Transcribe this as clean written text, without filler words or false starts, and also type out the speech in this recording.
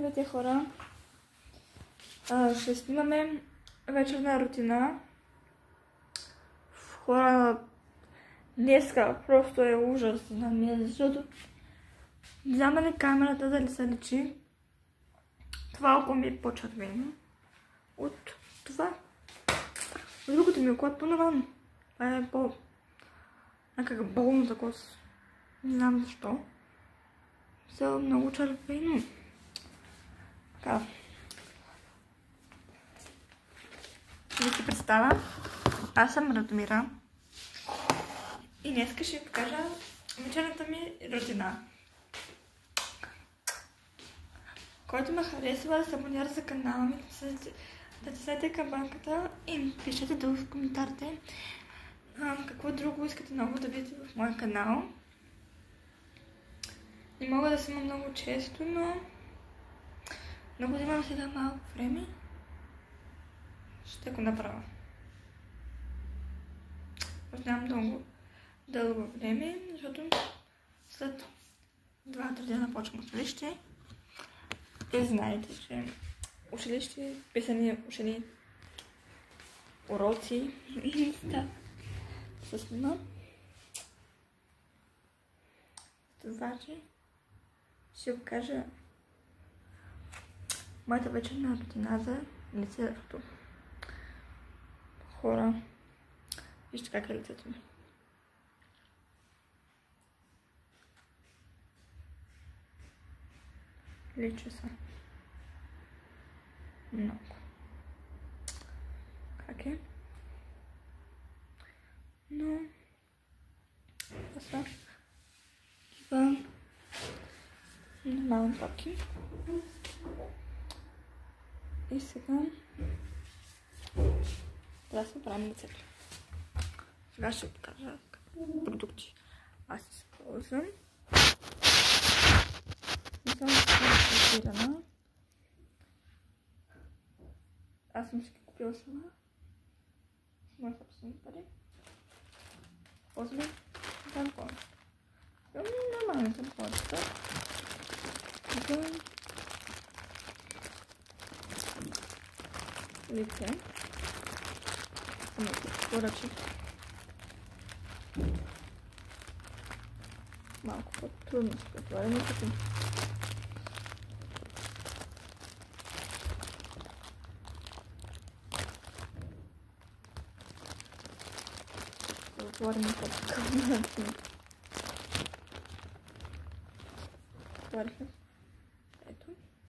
Здравейте, хора! Ще снимаме вечерна рутина. Хора, днеска просто е ужас на мен, защото взема ли камерата дали се личи. Това око ми е по-червено от това. От другото ми око е по-навално. Това е някак болно такова. Не знам защо. Все много червено. Така. Ще ви се представя. Аз съм Радомира. И днес ще ви покажа вечерната ми рутина. Който ме харесва да се абонира за канала ми, да тиснете камбанката и ми пишете долу в коментарите какво друго искате много да видите в моя канал. Не мога да снимам много често, но много имам сега малко време. Ще го направя. Нямам дълго време, защото след 2-3 дена почвам училище. И знаете, че училище, писани учени, уроци и да се снимам. Това, че ще ви покажа моята вечерна рутина за лицето. Хора, вижте как е лицето ми. Личи се. Много. Как е? Но това са такива нормални топки. И сега трябва да се правим лицето. Сега ще покажа продукти. Аз използвам. Не съм използвана. Аз съм си купила сама. С моя собствени пари. Ползвам тампон. Нормален тампон. За лице. Поръчах. Малко по-трудно се отваря, но като да отворим по такъв начин. Отворихме.